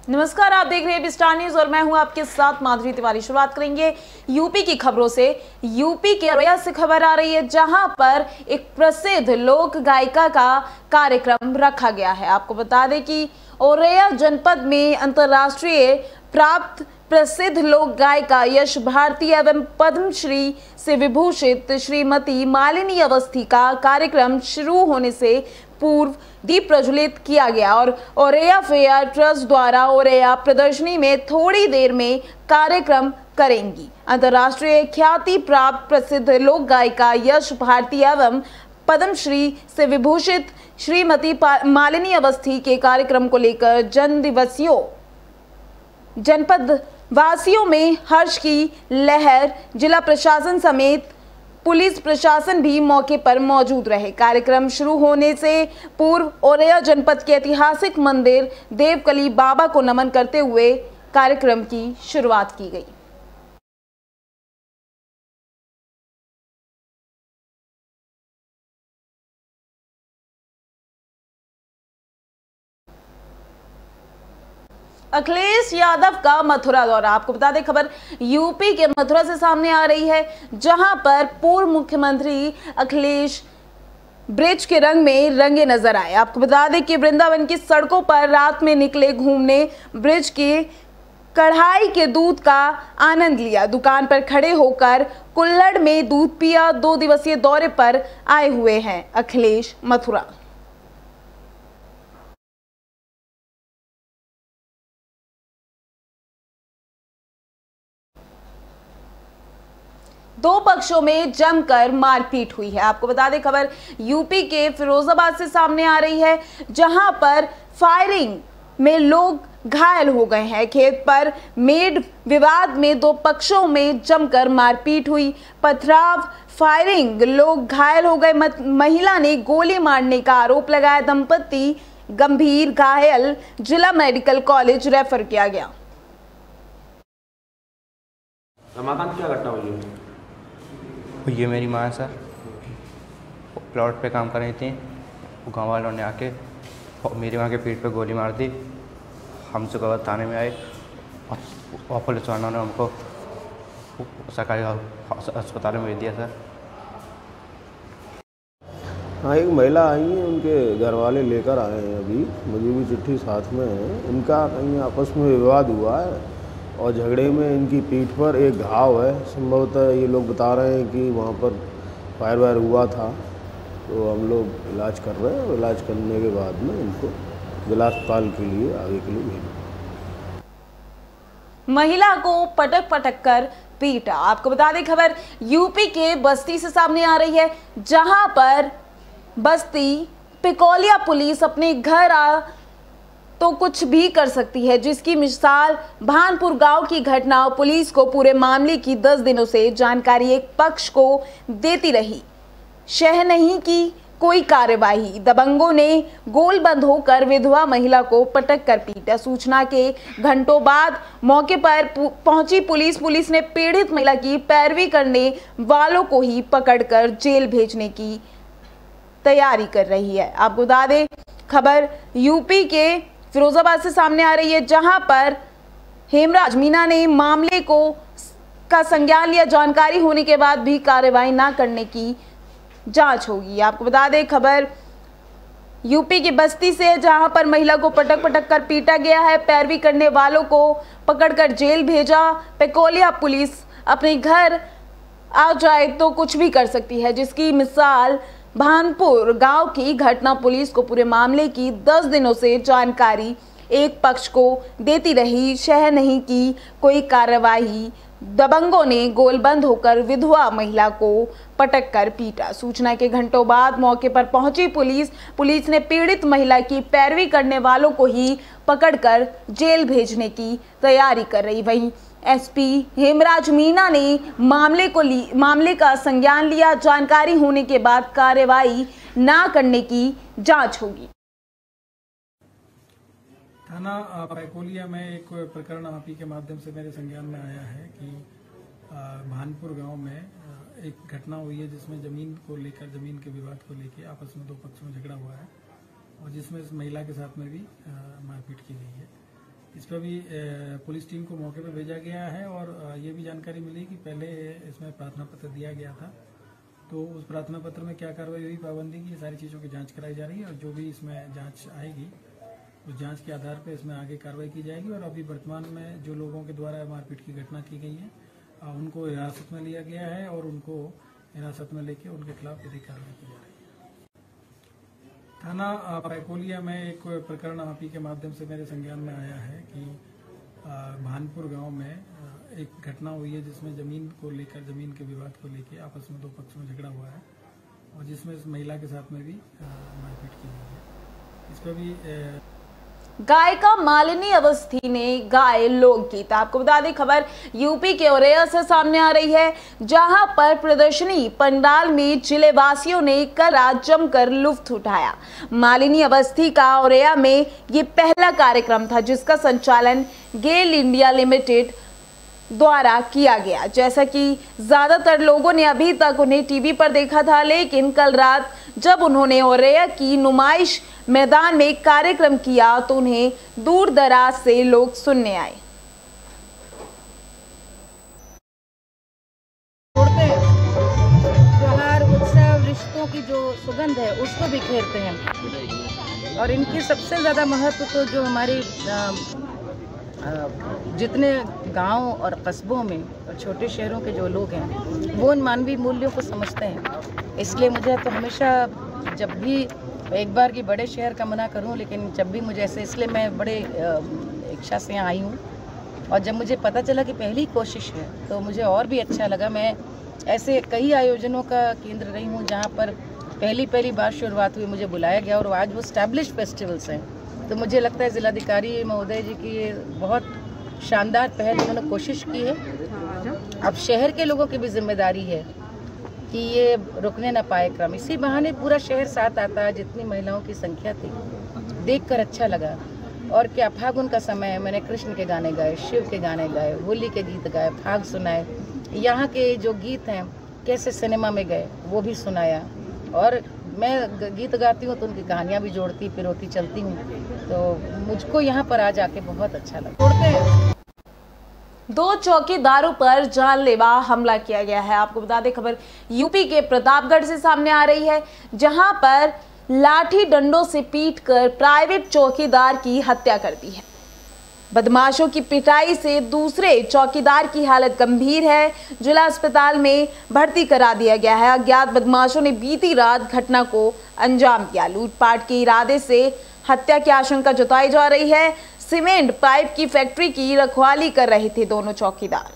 नमस्कार, आप देख रहे हैं स्टार न्यूज और मैं हूं आपके साथ माधुरी तिवारी। शुरुआत करेंगे यूपी की खबरों से। यूपी के औरैया से खबर आ रही है, जहां पर एक प्रसिद्ध लोक गायिका का कार्यक्रम रखा गया है। आपको बता दें कि औरैया जनपद में अंतर्राष्ट्रीय प्राप्त प्रसिद्ध लोक गायिका यश भारती एवं पद्मश्री से विभूषित श्रीमती मालिनी अवस्थी का कार्यक्रम शुरू होने से पूर्व दीप प्रज्वलित किया गया और औरैया फेयर ट्रस्ट द्वारा औरैया प्रदर्शनी में थोड़ी देर में कार्यक्रम करेंगी। अंतर्राष्ट्रीय ख्याति प्राप्त प्रसिद्ध लोक गायिका यश भारती एवं पद्मश्री से विभूषित श्रीमती मालिनी अवस्थी के कार्यक्रम को लेकर जनपद वासियों में हर्ष की लहर। जिला प्रशासन समेत पुलिस प्रशासन भी मौके पर मौजूद रहे। कार्यक्रम शुरू होने से पूर्व औरैया जनपद के ऐतिहासिक मंदिर देवकली बाबा को नमन करते हुए कार्यक्रम की शुरुआत की गई। अखिलेश यादव का मथुरा दौरा। आपको बता दें, खबर यूपी के मथुरा से सामने आ रही है, जहां पर पूर्व मुख्यमंत्री अखिलेश ब्रिज के रंग में रंगे नजर आए। आपको बता दें कि वृंदावन की सड़कों पर रात में निकले घूमने, ब्रिज के कढ़ाई के दूध का आनंद लिया, दुकान पर खड़े होकर कुल्हड़ में दूध पिया। 2 दिवसीय दौरे पर आए हुए हैं अखिलेश मथुरा। दो पक्षों में जमकर मारपीट हुई है। आपको बता दें, खबर यूपी के फिरोजाबाद से सामने आ रही है, जहां पर फायरिंग में लोग घायल हो गए हैं। खेत पर मेड विवाद में दो पक्षों में जमकर मारपीट हुई, पथराव, फायरिंग, लोग घायल हो गए। महिला ने गोली मारने का आरोप लगाया। दंपति गंभीर घायल, जिला मेडिकल कॉलेज रेफर किया गया। रमाकांत, क्या घटना हुई है? ये मेरी माँ है सर, प्लॉट पे काम कर रही थी। गाँव वालों ने आके मेरी माँ के पीठ पे गोली मार दी। हम सुबह थाने में आए और पुलिस वालों ने हमको सरकारी अस्पताल में भेज दिया सर। हाँ, एक महिला आई है, उनके घर वाले लेकर आए हैं। अभी मुझे भी चिट्ठी साथ में है। इनका कहीं आपस में विवाद हुआ है और झगड़े में इनकी पीठ पर एक घाव है। संभवतः ये लोग बता रहे हैं कि वहाँ पर फायर वायर हुआ था, तो हम लोग इलाज कर रहे हैं। इलाज करने के बाद में इनको जिला अस्पताल के लिए आगे के लिए भेजें। महिला को पटक पटक कर पीटा। आपको बता दें, खबर यूपी के बस्ती से सामने आ रही है, जहां पर बस्ती पिकोलिया पुलिस अपने घर तो कुछ भी कर सकती है, जिसकी मिसाल भानपुर गांव की घटना। पुलिस को पूरे मामले की 10 दिनों से जानकारी एक पक्ष को देती रही, शह नहीं की कोई कार्यवाही। दबंगों ने गोल बंद होकर विधवा महिला को पटक कर पीटा। सूचना के घंटों बाद मौके पर पहुंची पुलिस ने पीड़ित महिला की पैरवी करने वालों को ही पकड़कर जेल भेजने की तैयारी कर रही है। आपको बता दें, खबर यूपी के फिरोजाबाद से सामने आ रही है, जहां पर हेमराज मीना ने मामले का संज्ञान लिया। जानकारी होने के बाद भी कार्रवाई ना करने की जांच होगी। आपको बता दें, खबर यूपी की बस्ती से, जहां पर महिला को पटक पटक कर पीटा गया है। पैरवी करने वालों को पकड़कर जेल भेजा। पिकोलिया पुलिस अपने घर आ जाए तो कुछ भी कर सकती है, जिसकी मिसाल भानपुर गांव की घटना। पुलिस को पूरे मामले की 10 दिनों से जानकारी एक पक्ष को देती रही, शह नहीं की कोई कार्रवाई। दबंगों ने गोलबंद होकर विधवा महिला को पटक कर पीटा। सूचना के घंटों बाद मौके पर पहुंची पुलिस ने पीड़ित महिला की पैरवी करने वालों को ही पकड़कर जेल भेजने की तैयारी कर रही। वहीं एसपी हेमराज मीना ने मामले का संज्ञान लिया। जानकारी होने के बाद कार्रवाई ना करने की जांच होगी। थाना पैकोलिया में एक प्रकरण आप ही के माध्यम से मेरे संज्ञान में आया है कि भानपुर गांव में एक घटना हुई है, जिसमें जमीन के विवाद को लेकर आपस में दो पक्षों में झगड़ा हुआ है और जिसमें इस महिला के साथ में भी मारपीट की गई है। इस पर भी पुलिस टीम को मौके पर भेजा गया है और ये भी जानकारी मिली कि पहले इसमें प्रार्थना पत्र दिया गया था, तो उस प्रार्थना पत्र में क्या कार्रवाई हुई, पाबंदी की, सारी चीज़ों की जांच कराई जा रही है और जो भी इसमें जांच आएगी उस जांच के आधार पर इसमें आगे कार्रवाई की जाएगी। और अभी वर्तमान में जो लोगों के द्वारा मारपीट की घटना की गई है उनको हिरासत में लिया गया है और उनको हिरासत में लेके उनके खिलाफ विधिक कार्रवाई की जा रही है। थाना पैकोलिया में एक प्रकरण आपी के माध्यम से मेरे संज्ञान में आया है कि भानपुर गांव में एक घटना हुई है जिसमें जमीन के विवाद को लेकर आपस में दो पक्षों में झगड़ा हुआ है और जिसमें इस महिला के साथ में भी मारपीट की गई है। इस पर भी गायिका मालिनी अवस्थी ने गाए लोकगीत। आपको बता दें खबर यूपी के औरैया से सामने आ रही है, जहां पर प्रदर्शनी पंडाल में जिले वासियों ने कल रात जमकर लुत्फ उठाया। मालिनी अवस्थी का औरैया में ये पहला कार्यक्रम था जिसका संचालन गेल इंडिया लिमिटेड द्वारा किया गया। जैसा कि ज्यादातर लोगों ने अभी तक उन्हें टीवी पर देखा था, लेकिन कल रात जब उन्होंने औरैया की नुमाइश मैदान में कार्यक्रम किया तो उन्हें दूर दराज से लोग सुनने आए। त्योहार, उत्सव, रिश्तों की जो सुगंध है उसको बिखेरते हैं और इनकी सबसे ज़्यादा महत्व तो जो हमारे जितने गांव और कस्बों में और छोटे शहरों के जो लोग हैं वो उन मानवीय मूल्यों को समझते हैं। इसलिए मुझे तो हमेशा जब भी एक बार की बड़े शहर का मना करूं, लेकिन जब भी मुझे ऐसे, इसलिए मैं बड़े इच्छा से यहाँ आई हूँ और जब मुझे पता चला कि पहली कोशिश है तो मुझे और भी अच्छा लगा। मैं ऐसे कई आयोजनों का केंद्र रही हूँ जहाँ पर पहली बार शुरुआत हुई, मुझे बुलाया गया और आज वो स्टैब्लिश फेस्टिवल्स हैं। तो मुझे लगता है जिलाधिकारी महोदय जी की ये बहुत शानदार पहल उन्होंने कोशिश की है। अब शहर के लोगों की भी जिम्मेदारी है कि ये रुकने ना पाए क्रम। इसी बहाने पूरा शहर साथ आता है, जितनी महिलाओं की संख्या थी देखकर अच्छा लगा। और क्या फागुन का समय है, मैंने कृष्ण के गाने गाए, शिव के गाने गाए, होली के गीत गाए, फाग सुनाए, यहाँ के जो गीत हैं कैसे सिनेमा में गए वो भी सुनाया। और मैं गीत गाती हूँ तो उनकी कहानियाँ भी जोड़ती पिरोती चलती हूँ, तो मुझको यहाँ पर आ जाके बहुत अच्छा लगा। दो चौकीदारों पर जानलेवा हमला किया गया है। आपको बता दें खबर यूपी के प्रतापगढ़ से सामने आ रही है, जहां पर लाठी डंडों से पीटकर प्राइवेट चौकीदार की हत्या कर दी है। बदमाशों की पिटाई से दूसरे चौकीदार की हालत गंभीर है, जिला अस्पताल में भर्ती करा दिया गया है। अज्ञात बदमाशों ने बीती रात घटना को अंजाम दिया। लूटपाट के इरादे से हत्या की आशंका जताई जा रही है। सीमेंट पाइप की फैक्ट्री की रखवाली कर रहे थे दोनों चौकीदार।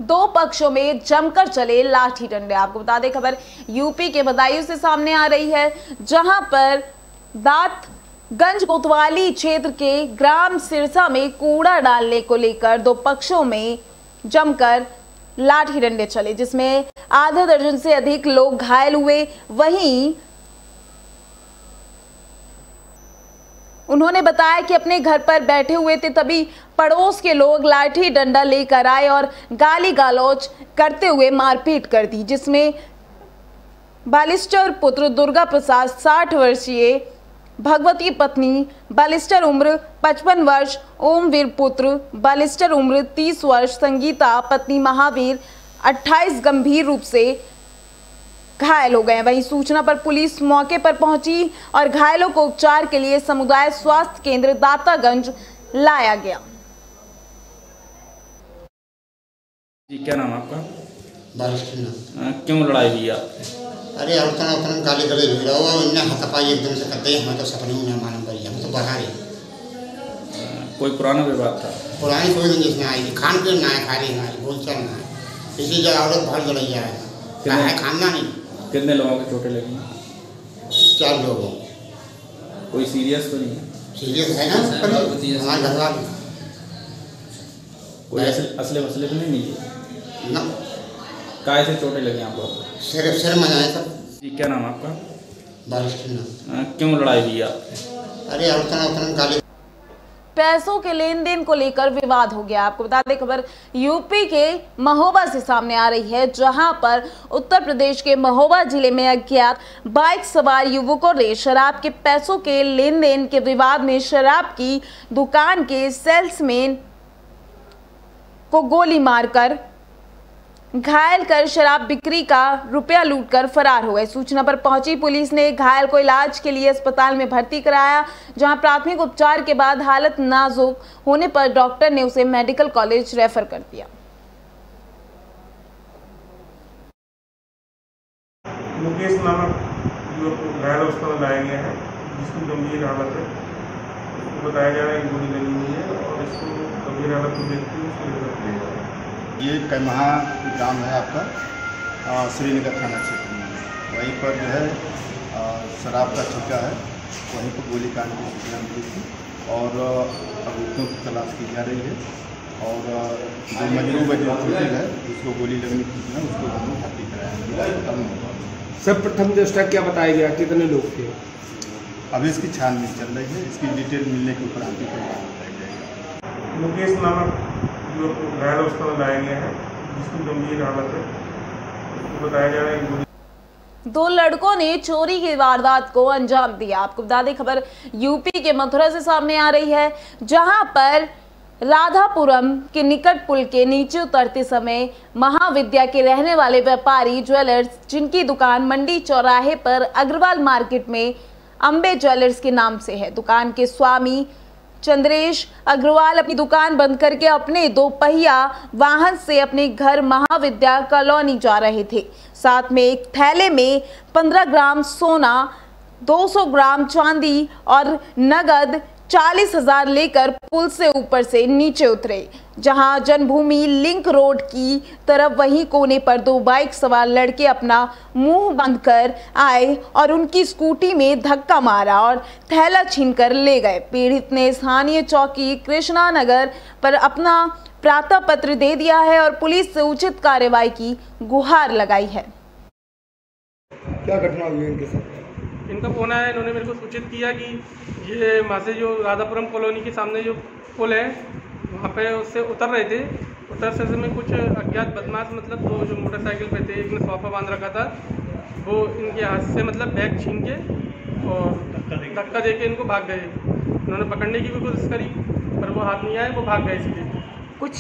दो पक्षों में जमकर चले लाठी डंडे। आपको बता दें खबर यूपी के बदायूं से सामने आ रही है, जहां पर दातगंज कोतवाली क्षेत्र के ग्राम सिरसा में कूड़ा डालने को लेकर दो पक्षों में जमकर लाठी डंडे चले, जिसमें आधा दर्जन से अधिक लोग घायल हुए। वहीं उन्होंने बताया कि अपने घर पर बैठे हुए थे, तभी पड़ोस के लोग लाठी डंडा लेकर आए और गाली गलौज करते हुए मारपीट कर दी, जिसमें बालिस्टर पुत्र दुर्गा प्रसाद 60 वर्षीय, भगवती पत्नी बालिस्टर उम्र 55 वर्ष, ओमवीर पुत्र बालिस्टर उम्र 30 वर्ष, संगीता पत्नी महावीर 28 गंभीर रूप से घायल हो गए। वहीं सूचना पर पुलिस मौके पर पहुंची और घायलों को उपचार के लिए समुदाय स्वास्थ्य केंद्र दातागंज लाया गया। जी क्या नाम है आपका? बालिस्टर। क्यों लड़ाई हुई आप? अरे उतना उतना गाली गले हुई रहा हुआ, इन्हें हाथापाई एकदम से करते हैं, हमें तो सपने में नहीं मालूम पड़ी, हम तो बाहर है। कोई पुराना विवाद था? पुरानी कोई नहीं, जिसमें आई खान पीन ना है, खाली ना बोलचाल ना है, इसी जगह औरत बाहर लड़ाइया है, खाना नहीं। कितने लोगों की चोटें लगी? 4 लोगों। कोई सीरियस तो नहीं है? सीरियस है ना, हमारे घर वाले। कोई असले मसले तो नहीं मिली ना? काय से चोटें लगी आपको? सिर में आए सब। जी क्या नाम है आपका? बालिस्टर। क्यों लड़ाई हुई आप? अरे उतना उतना गाली। पैसों के लेन देन को लेकर विवाद हो गया। आपको बता दें खबर यूपी के महोबा से सामने आ रही है, जहां पर उत्तर प्रदेश के महोबा जिले में अज्ञात बाइक सवार युवकों ने शराब के पैसों के लेन देन के विवाद में शराब की दुकान के सेल्समैन को गोली मारकर घायल कर शराब बिक्री का रुपया लूटकर फरार हो गए। सूचना पर पहुंची पुलिस ने घायल को इलाज के लिए अस्पताल में भर्ती कराया, जहां प्राथमिक उपचार के बाद हालत नाजुक होने पर डॉक्टर ने उसे मेडिकल कॉलेज रेफर कर दिया। मुकेश नामक युवक को घायल अवस्था में लाया गया है, जिसकी गंभीर हालत है। उसको बताया जा रहा है कि गोली लगी हुई है और इसको गंभीर हालत में देखते हुए उसको रेफर किया जा रहा है। ये कैमहा ग्राम है आपका, श्रीनगर थाना क्षेत्र में। वहीं पर जो है शराब का ठेका है, वहीं पर गोलीकांड की सूचना मिली थी और आरोपियों की तलाश की जा रही है। और जो मजरूब है, जो होटल है, जिसको गोली लगने की सूचना, उसको हम भर्ती कराया। सर्वप्रथम दृष्टया क्या बताया गया, कितने लोग थे? अभी इसकी छानबीन चल रही है, इसकी डिटेल मिलने के ऊपर आगे कोई बात बताई जाएगी। मुकेश नामक युवक को घायल अवस्था में लाया गया है, जिसकी गंभीर हालत है। उसको बताया जा रहा है कि दो लड़कों ने चोरी की वारदात को अंजाम दिया। आपको बता दें खबर यूपी के मथुरा से सामने आ रही है, जहां पर राधापुरम के निकट पुल के नीचे उतरते समय महाविद्या के रहने वाले व्यापारी ज्वेलर्स, जिनकी दुकान मंडी चौराहे पर अग्रवाल मार्केट में अंबे ज्वेलर्स के नाम से है, दुकान के स्वामी चंद्रेश अग्रवाल अपनी दुकान बंद करके अपने 2 पहिया वाहन से अपने घर महाविद्या कॉलोनी जा रहे थे। साथ में एक थैले में 15 ग्राम सोना, 200 ग्राम चांदी और नगद 40,000 लेकर पुल से ऊपर से नीचे उतरे, जहां जन्मभूमि लिंक रोड की तरफ वहीं कोने पर 2 बाइक सवार लड़के अपना मुंह बंद कर आए और उनकी स्कूटी में धक्का मारा और थैला छीनकर ले गए। पीड़ित ने स्थानीय चौकी कृष्णा नगर पर अपना प्रार्थना पत्र दे दिया है और पुलिस से उचित कार्रवाई की गुहार लगाई है। क्या घटना हुई है इनके साथ? इनका फोन आया, इन्होंने मेरे को सूचित किया कि ये वहाँ से जो राधापुरम कॉलोनी के सामने जो पुल है, वहाँ पे उससे उतर रहे थे। उतरते समय कुछ अज्ञात बदमाश, मतलब 2 जो मोटरसाइकिल पे थे, एक ने सोफा बांध रखा था, वो इनके हाथ से मतलब बैग छीन के और धक्का दे के इनको भाग गए। उन्होंने पकड़ने की भी कोशिश करी, पर वो हाथ नहीं आए, वो भाग गए इसलिए। कुछ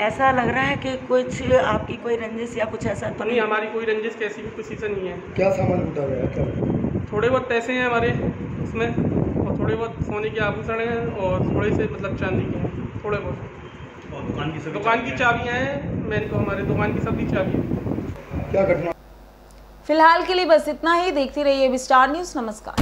ऐसा लग रहा है कि कुछ आपकी कोई रंजिश या कुछ ऐसा तो नहीं? हमारी कोई रंजिश कैसी भी किसी से नहीं है। क्या सामान लूटा गया? क्या थोड़े बहुत पैसे हैं हमारे उसमें, और थोड़े बहुत सोने के आभूषण हैं और थोड़े से मतलब चांदी के हैं, थोड़े बहुत। और दुकान की चाबियाँ हैं, मेरे को हमारे दुकान की सभी चाबियाँ। क्या घटना? फिलहाल के लिए बस इतना ही। देखते रहिए विस्टार न्यूज़। नमस्कार।